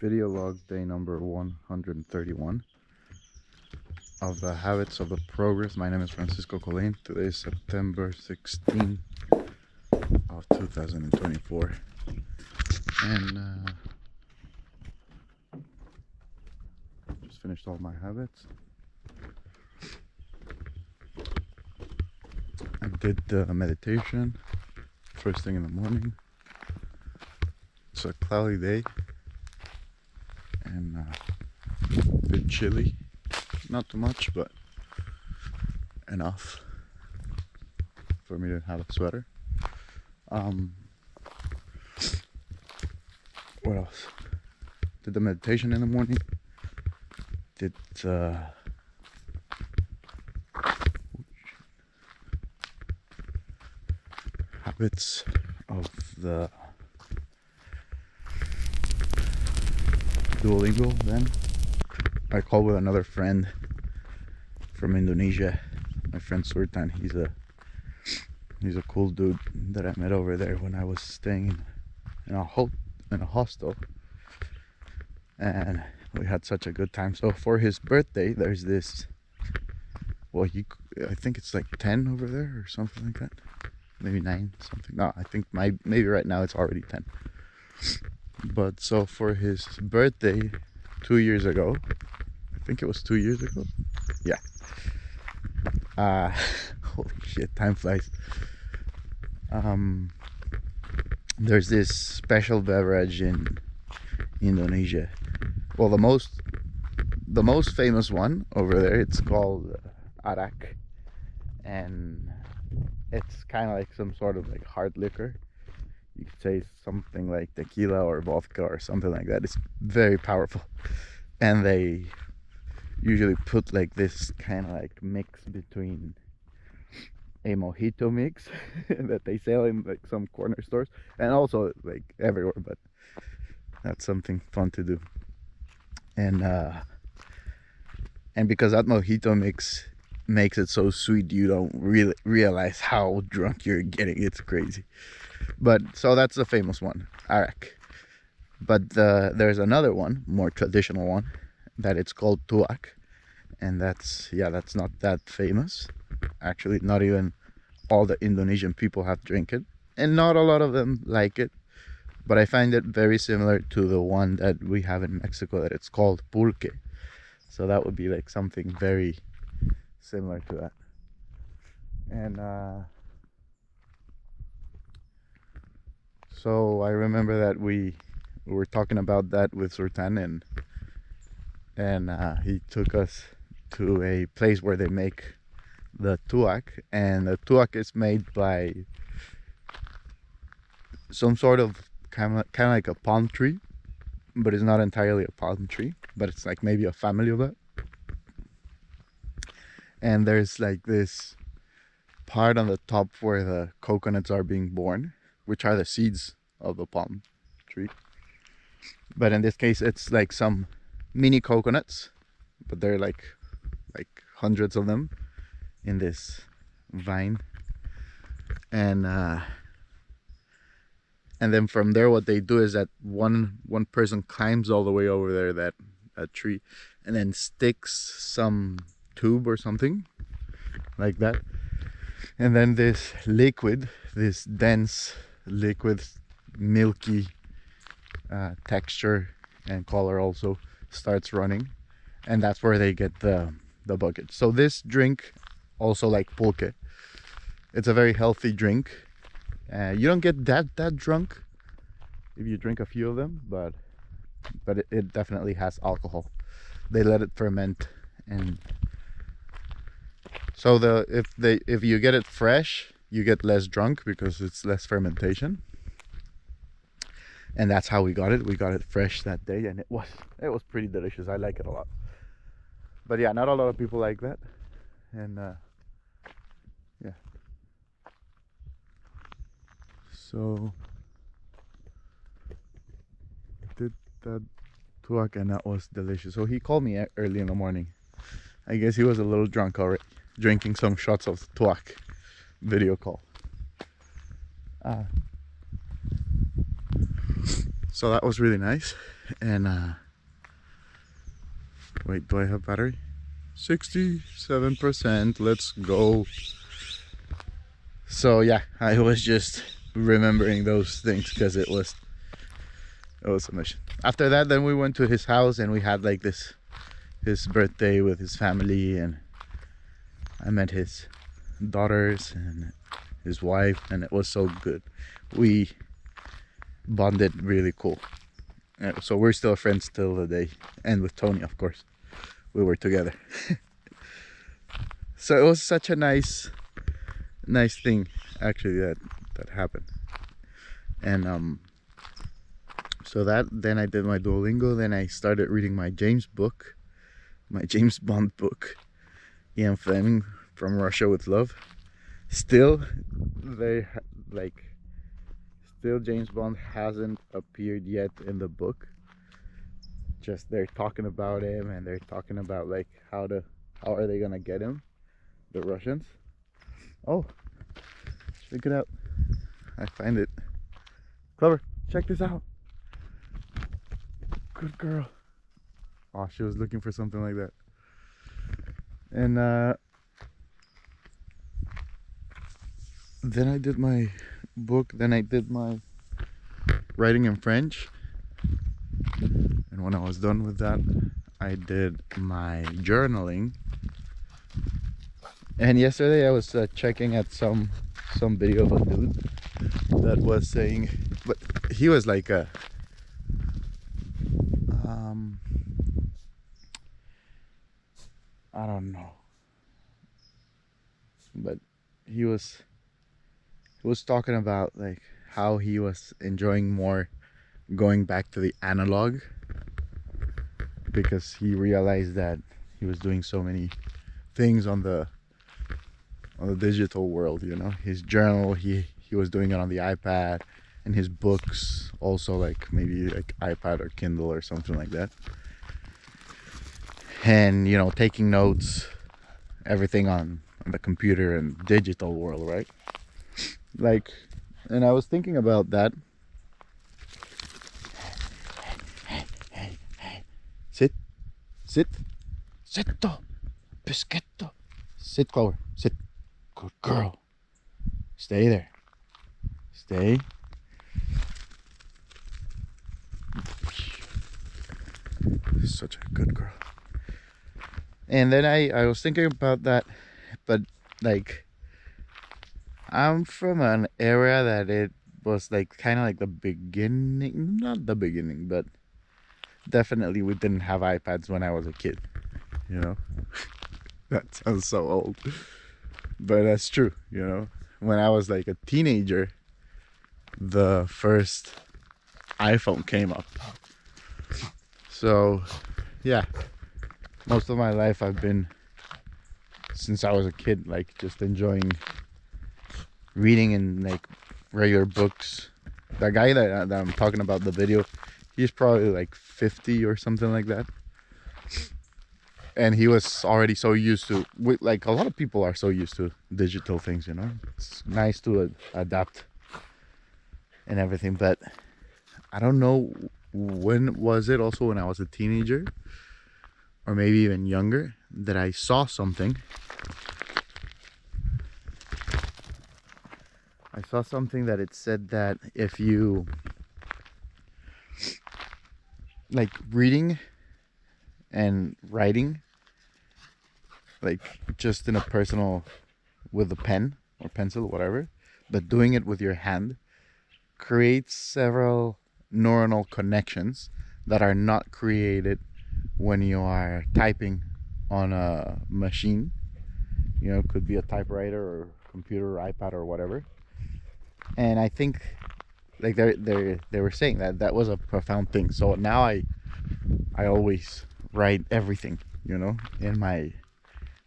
Video log day number 131 of the Habits of the Progress. My name is Francisco Colin. Today is September 16 of 2024, and just finished all my habits. I did the meditation first thing in the morning. It's a cloudy day and a bit chilly. Not too much, but enough for me to have a sweater. What else? Did the meditation in the morning. Did habits of the Duolingo. Then I called with another friend from Indonesia, my friend Sultan. He's a cool dude that I met over there when I was staying in a hostel, and we had such a good time. So for his birthday, there's this. Well, I think it's like 10 over there or something like that. Maybe 9 something. No, I think maybe right now it's already 10. But so for his birthday 2 years ago, I think it was 2 years ago. Yeah. Holy shit, time flies. There's this special beverage in Indonesia. Well, the most famous one over there, it's called arak, and it's kind of like some sort of like hard liquor. You could say something like tequila or vodka or something like that. It's very powerful, and they usually put like this kind of like mix between a mojito mix that they sell in like some corner stores and also like everywhere, but that's something fun to do. And because that mojito mix makes it so sweet, you don't really realize how drunk you're getting. It's crazy. But so that's the famous one, arak. But there's another one, more traditional one, that it's called tuak, and that's not that famous. Actually, not even all the Indonesian people have drink it, and not a lot of them like it. But I find it very similar to the one that we have in Mexico, that it's called pulque. So that would be like something very similar to that. And so I remember that we were talking about that with Sultan, and he took us to a place where they make the tuak, and the tuak is made by some sort of kind of like a palm tree, but it's not entirely a palm tree, but it's like maybe a family of that. And there's like this part on the top where the coconuts are being born, which are the seeds of the palm tree. But in this case, it's like some mini coconuts, but they're like hundreds of them in this vine. And then from there, what they do is that one person climbs all the way over there, that tree, and then sticks some tube or something like that, and then this dense liquid, milky texture and color also starts running, and that's where they get the bucket. So this drink, also like pulque, it's a very healthy drink. You don't get that drunk if you drink a few of them, but it definitely has alcohol. They let it ferment, and so if you get it fresh, you get less drunk because it's less fermentation. And that's how we got it. We got it fresh that day, and it was pretty delicious. I like it a lot. But yeah, not a lot of people like that, and yeah. So did that tuak, and that was delicious. So he called me early in the morning. I guess he was a little drunk already, drinking some shots of tuak. Video call. So that was really nice. And wait, do I have battery? 67%. Let's go. So yeah, I was just remembering those things because it was a mission. After that, then we went to his house and we had like his birthday with his family, and I met his daughters and his wife, and it was so good. We bonded really cool. So we're still friends till the day, and with Tony, of course, we were together. So it was such a nice thing actually that happened. And so then I did my Duolingo. Then I started reading my James Bond book, Ian Fleming, From Russia with Love. Still James Bond hasn't appeared yet in the book. Just they're talking about him, and they're talking about like how are they gonna get him, the Russians. Oh, check it out. I find it. Clover, check this out. Good girl. Oh, she was looking for something like that. And then I did my book. Then I did my writing in French. And when I was done with that, I did my journaling. And yesterday I was checking at some video of a dude that was saying, but he was like a I don't know, but he was talking about like how he was enjoying more going back to the analog, because he realized that he was doing so many things on the digital world, you know. His journal, he was doing it on the iPad, and his books also, like maybe like iPad or Kindle or something like that. And you know, taking notes, everything on the computer and digital world, right? Like, and I was thinking about that. Sit, sitto, biscuitto, sit, Clover, sit, good girl, stay there, stay. Such a good girl. And then I was thinking about that, but like, I'm from an era that it was like kind of like the beginning, not the beginning, but definitely we didn't have iPads when I was a kid, you know. That sounds so old, but that's true, you know. When I was like a teenager, the first iPhone came up. So yeah, most of my life I've been, since I was a kid, like just enjoying reading in like regular books. That guy that I'm talking about, the video, he's probably like 50 or something like that, and he was already so used to, like a lot of people are so used to digital things, you know. It's nice to adapt and everything, but I don't know when was it, also when I was a teenager or maybe even younger, that I saw something. I saw something that it said that if you like reading and writing, like just in a personal, with a pen or pencil, whatever, but doing it with your hand, creates several neuronal connections that are not created when you are typing on a machine. You know, it could be a typewriter or computer or iPad or whatever. And I think like they were saying that was a profound thing. So now I always write everything, you know, in my,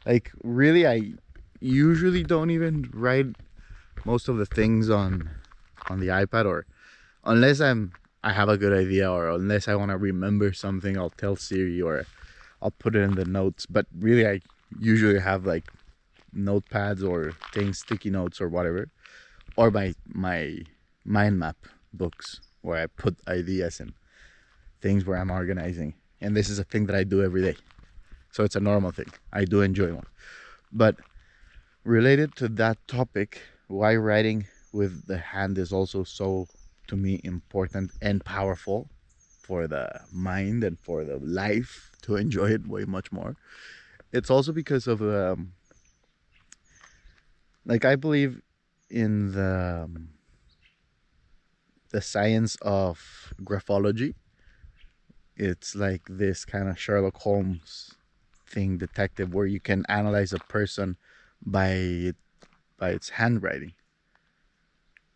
like, really I usually don't even write most of the things on the iPad, or unless I have a good idea, or unless I want to remember something, I'll tell Siri or I'll put it in the notes. But really I usually have like notepads or things, sticky notes or whatever, or my mind map books where I put ideas and things where I'm organizing. And this is a thing that I do every day. So it's a normal thing. I do enjoy one. But related to that topic, why writing with the hand is also so, to me, important and powerful for the mind and for the life, to enjoy it way much more. It's also because of like, I believe in the science of graphology. It's like this kind of Sherlock Holmes thing, detective, where you can analyze a person by its handwriting.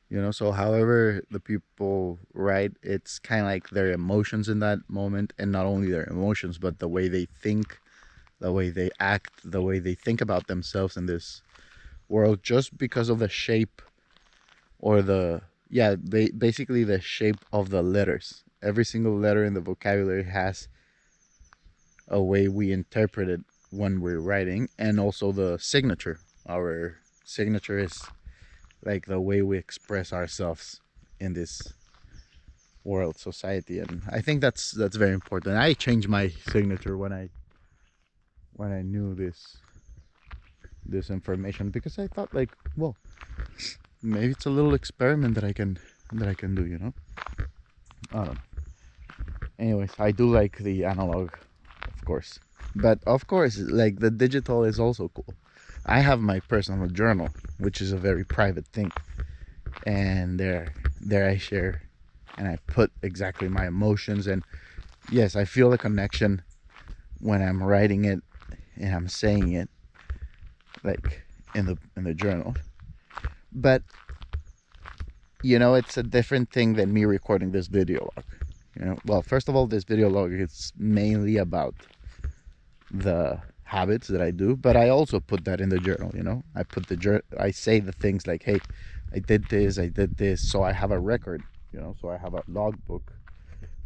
You know, so however the people write, it's kind of like their emotions in that moment, and not only their emotions, but the way they think, the way they act, the way they think about themselves in this world, just because of the shape, or basically the shape of the letters. Every single letter in the vocabulary has a way we interpret it when we're writing, and also the signature. Our signature is like the way we express ourselves in this world, society, and I think that's very important. I changed my signature when I knew this information, because I thought, like, well, maybe it's a little experiment that I can do, you know. I don't know. Anyways, I do like the analog, of course, but of course, like, the digital is also cool. I have my personal journal, which is a very private thing, and there I share, and I put exactly my emotions, and yes, I feel a connection when I'm writing it and I'm saying it, like, in the journal. But you know, it's a different thing than me recording this video log. You know, well, first of all, this video log is mainly about the habits that I do, but I also put that in the journal. You know, I say the things like, hey, I did this, so I have a record, you know, so I have a logbook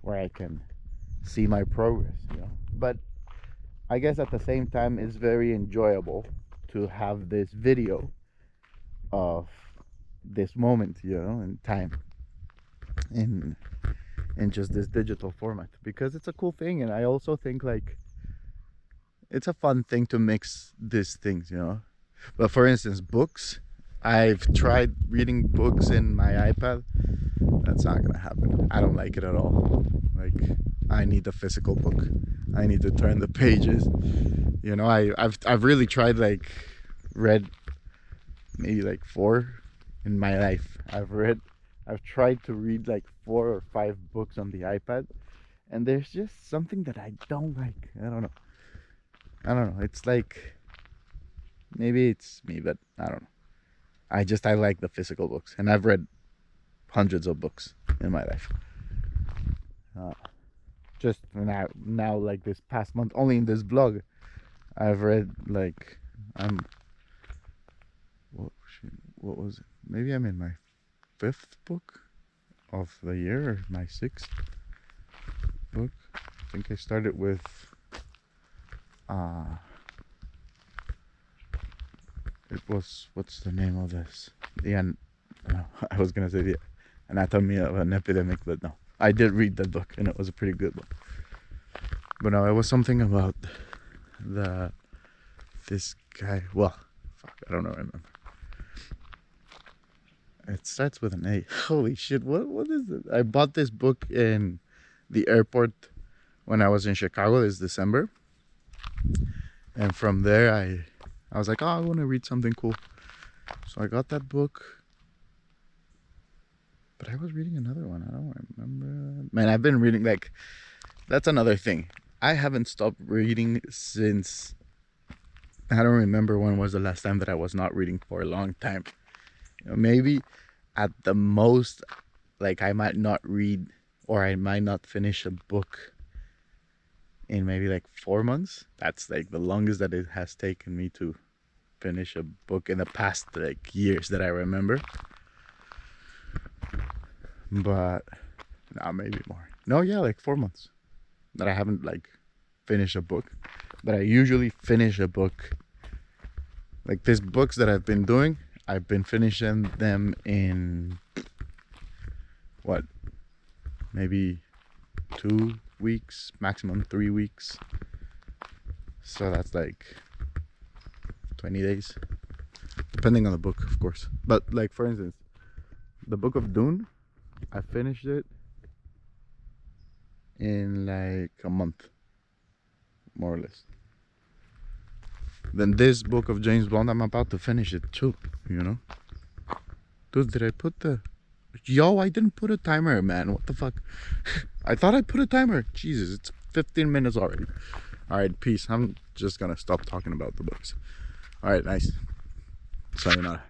where I can see my progress, you know. But I guess at the same time, it's very enjoyable to have this video of this moment, you know, in time, in just this digital format, because it's a cool thing. And I also think, like, it's a fun thing to mix these things, you know. But for instance, books, I've tried reading books in my iPad. That's not gonna happen. I don't like it at all. Like, I need the physical book. I need to turn the pages, you know. I've really tried, like, read maybe like 4 in my life. I've tried to read like 4 or 5 books on the iPad, and there's just something that I don't like. I don't know. It's like, maybe it's me, but I don't know. I like the physical books, and I've read hundreds of books in my life. Just now, like, this past month, only in this vlog, I've read, like, what was it? Maybe I'm in my 5th book of the year, or my 6th book. I think I started with it was, what's the name of this? No, I was gonna say the Anatomy of an Epidemic, but no, I did read that book, and it was a pretty good book. But no, it was something about this guy. Well, fuck, I don't remember. It starts with an A. Holy shit! What is it? I bought this book in the airport when I was in Chicago this December, and from there I was like, oh, I want to read something cool. So I got that book. But I was reading another one. I don't remember. Man, I've been reading, like, that's another thing. I haven't stopped reading since, I don't remember when was the last time that I was not reading for a long time. You know, maybe at the most, like, I might not read, or I might not finish a book in maybe like 4 months. That's like the longest that it has taken me to finish a book in the past, like, years that I remember. But no, maybe more. No, yeah, like 4 months that I haven't, like, finished a book. But I usually finish a book, like, these books that I've been doing, I've been finishing them in what, maybe 2 weeks, maximum 3 weeks. So that's like 20 days, depending on the book, of course. But like, for instance, the Book of Dune, I finished it in like a month, more or less. Then this book of James Bond, I'm about to finish it too, you know. Dude, did I put the... Yo, I didn't put a timer, man. What the fuck? I thought I put a timer. Jesus, it's 15 minutes already. Alright, peace. I'm just gonna stop talking about the books. Alright, nice. Sayonara.